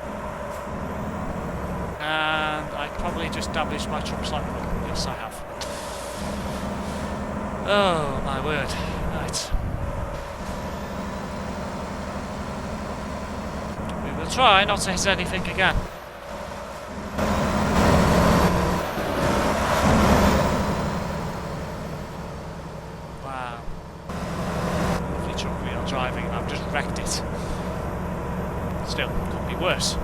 And I probably just damaged my truck slightly. Yes, I have. Oh my word. Right. We will try not to hit anything again. Wow. Lovely truck wheel driving and I've just wrecked it. Still, could be worse.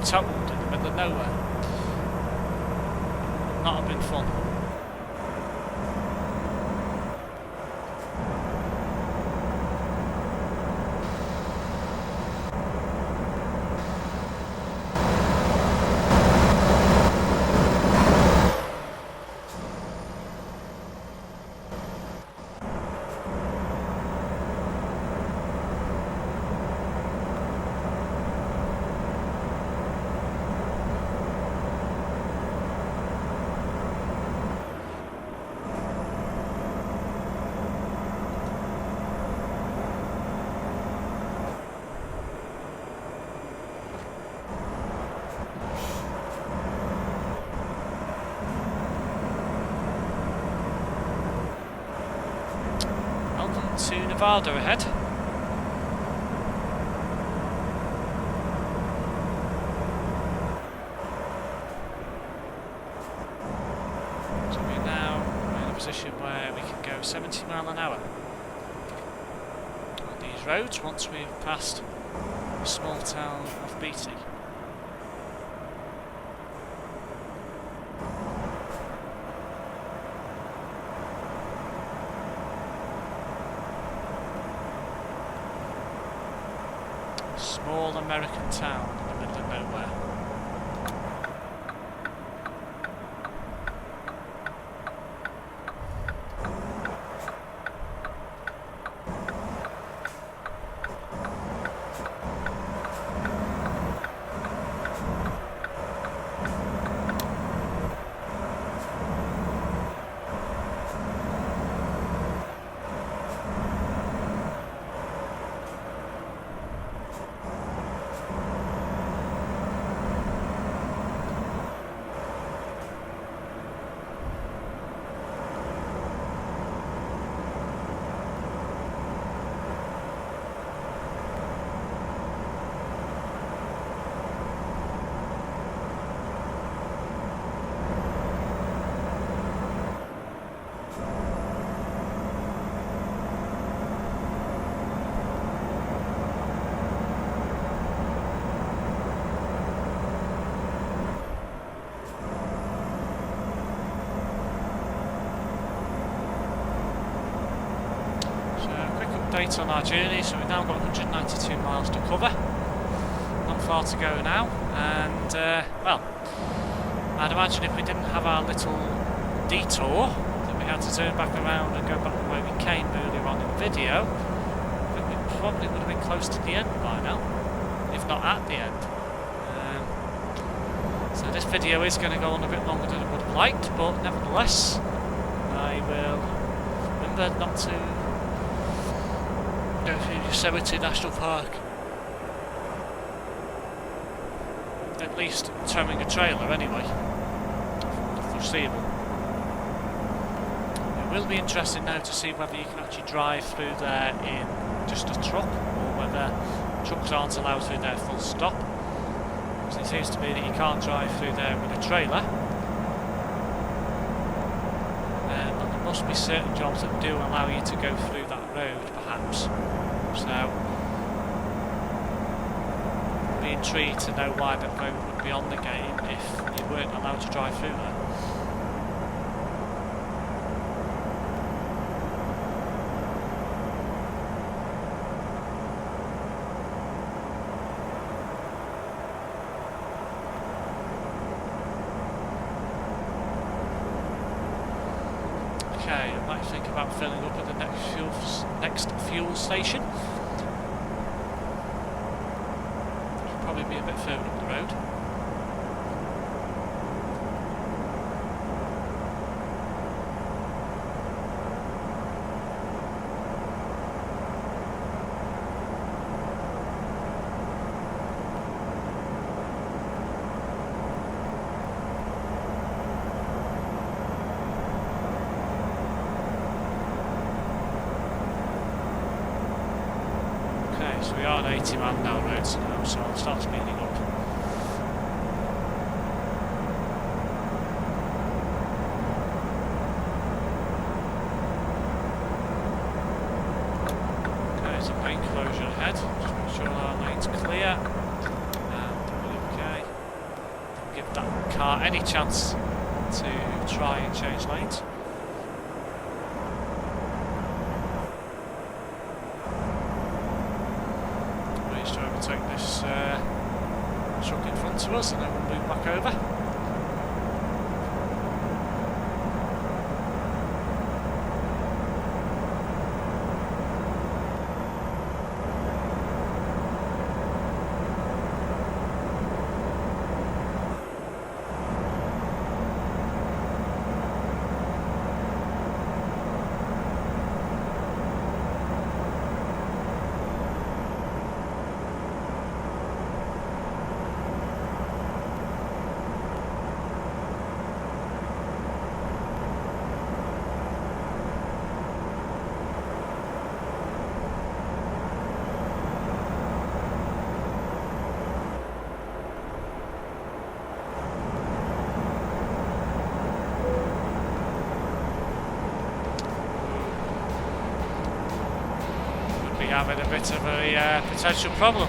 Totaled in the middle of nowhere. Would not have been fun. To Nevada ahead. So we're now in a position where we can go 70 mile an hour on these roads once we've passed the small town of Beatty. Small American town in the middle of nowhere. Update on our journey, so we've now got 192 miles to cover. Not far to go now, and well, I'd imagine if we didn't have our little detour that we had to turn back around and go back the way we came earlier on in the video, I think we probably would have been close to the end by now, if not at the end. So this video is going to go on a bit longer than I would have liked, but nevertheless, I will remember not to go through Yosemite National Park. At least towing a trailer anyway, for the foreseeable. It will be interesting now to see whether you can actually drive through there in just a truck, or whether trucks aren't allowed through there full stop. Because it seems to be that you can't drive through there with a trailer. But there must be certain jobs that do allow you to go through that road, perhaps. So, I'd be intrigued to know why that road would be on the game if you weren't allowed to drive through there. Okay, I might think about filling up at the next fuel station. probably be a bit further up the road. So we are on 80 mile an hour roads now, so I'll start speeding up. Okay, there's a lane closure ahead. Just make sure our lane's clear. And okay. Don't give that car any chance to try and change lanes. Take this truck in front of us and then we'll move back over. Having a bit of a potential problem.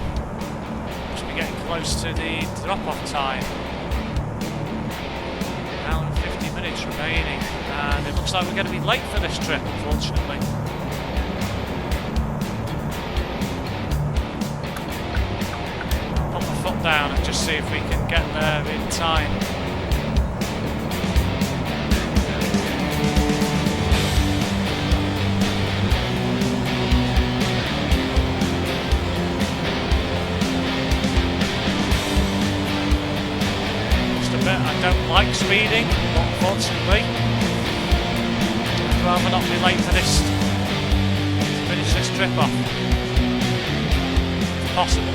Must be getting close to the drop-off time. Now 50 minutes remaining, and it looks like we're going to be late for this trip, unfortunately. Put my foot down and just see if we can get there in time. I don't like speeding, unfortunately. I'd rather not be late for this to finish this trip off, if possible.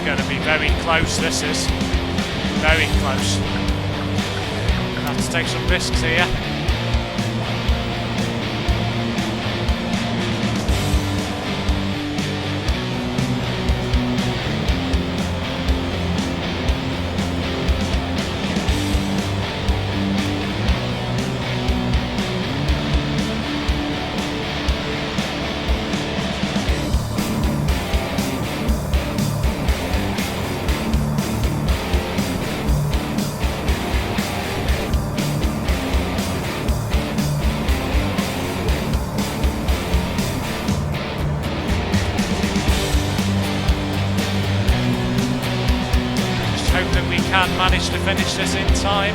Going to be very close, this is. Very close. Gonna have to take some risks here. Can manage to finish this in time.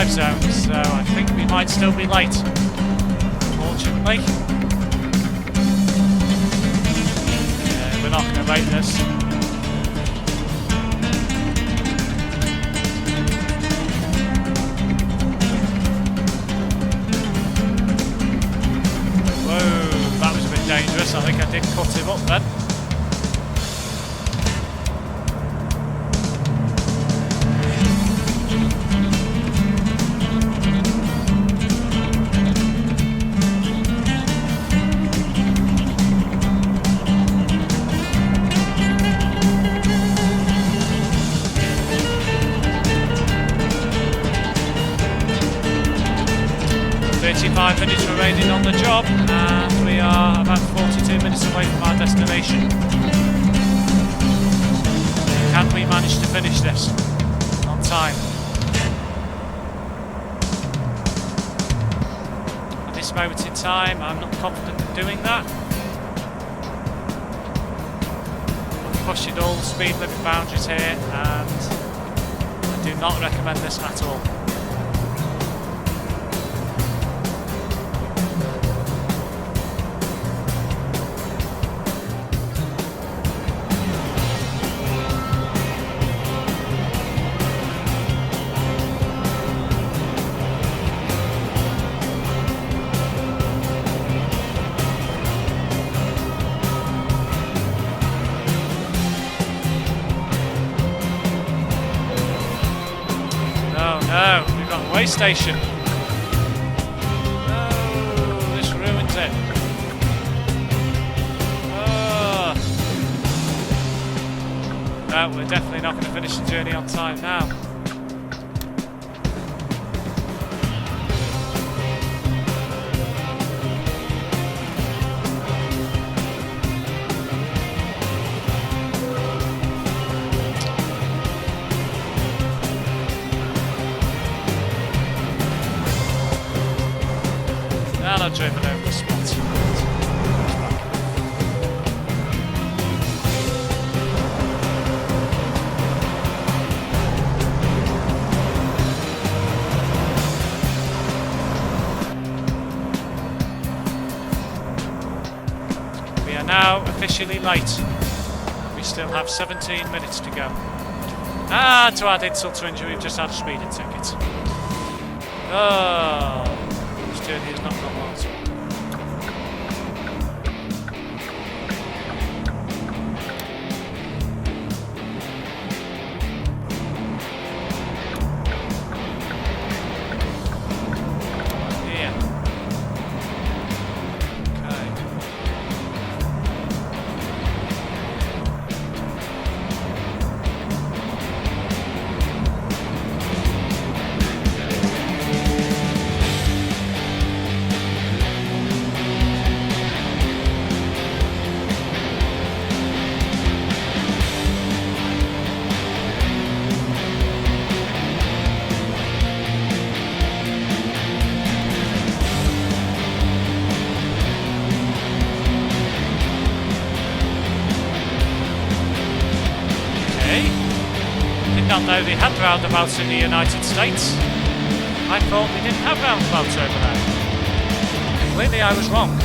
5 zones, so I think we might still be late, unfortunately. Yeah, we're not going to make this. Whoa, that was a bit dangerous. I think I did cut him up then. Minutes remaining on the job, and we are about 42 minutes away from our destination. Can we manage to finish this on time? At this moment in time, I'm not confident in doing that. I'm pushing all the speed limit boundaries here, and I do not recommend this at all. No, we've got a way station. No, this ruins it. Oh. No, we're definitely not going to finish the journey on time now. I've driven over the spot. We are now officially late. We still have 17 minutes to go. And to add insult to injury, we've just had a speeding ticket. Oh. Journey has not gone well at all. Yeah. Not know they had roundabouts in the United States. I thought they didn't have roundabouts over there. Completely, I was wrong.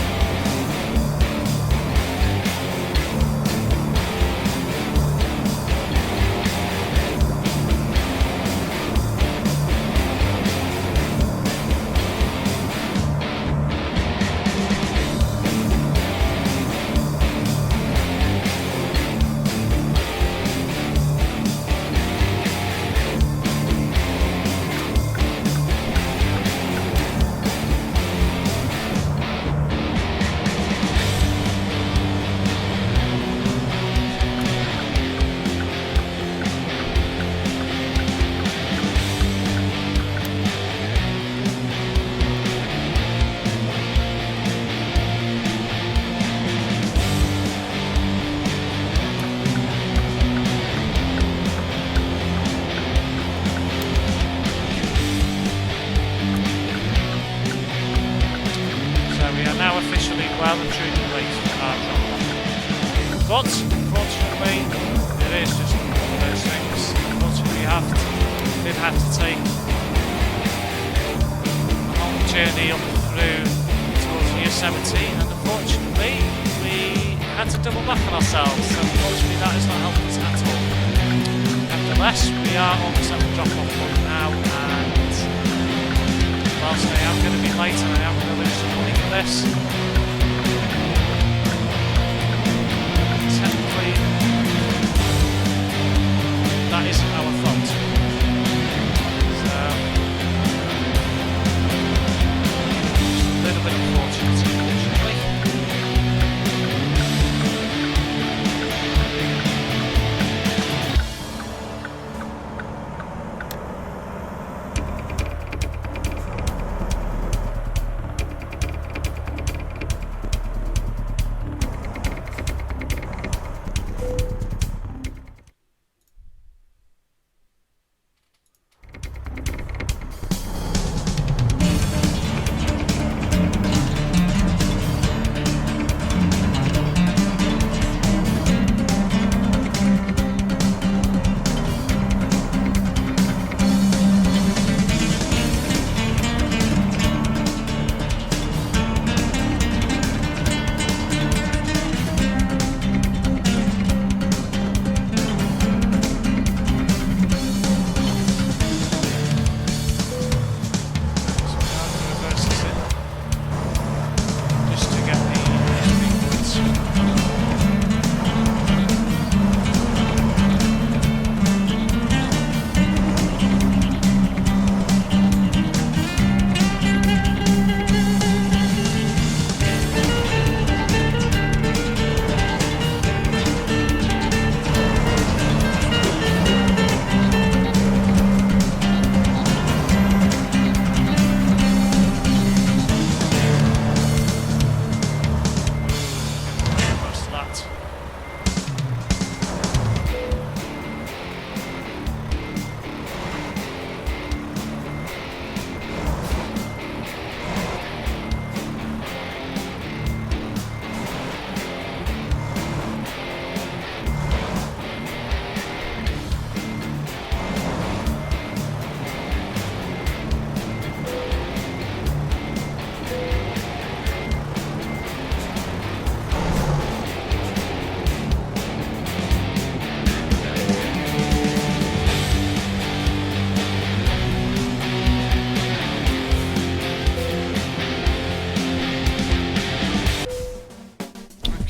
well and truly late for our drop. But unfortunately, it is just one of those things. Unfortunately, we did have to take journey up through towards Yosemite, and unfortunately we had to double back on ourselves, so unfortunately that has not helped us at all. Nevertheless, we are almost at the drop-off point now, and whilst I am going to be late and I am going to lose some money for this, technically that isn't our fault. So, just a little bit unfortunate, unfortunately.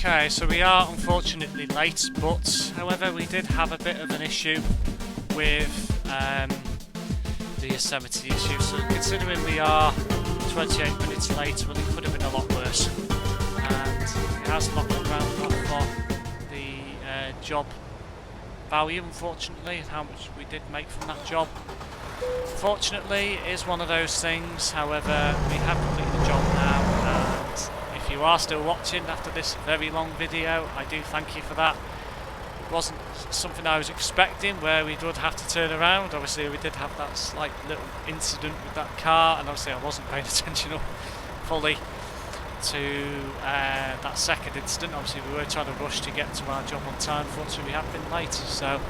Okay, so we are unfortunately late, but however we did have a bit of an issue with the Yosemite issue, so considering we are 28 minutes late, well, it could have been a lot worse, and it has knocked the ground off for the job value, unfortunately, and how much we did make from that job. Fortunately, it is one of those things. However, we have completed the job now, and if you are still watching after this very long video, I do thank you for that. It wasn't something I was expecting where we would have to turn around. Obviously we did have that slight little incident with that car, and obviously I wasn't paying attention fully to that second incident. Obviously we were trying to rush to get to our job on time. Unfortunately we have been late, so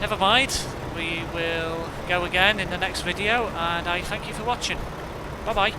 never mind. We will go again in the next video, and I thank you for watching. Bye bye.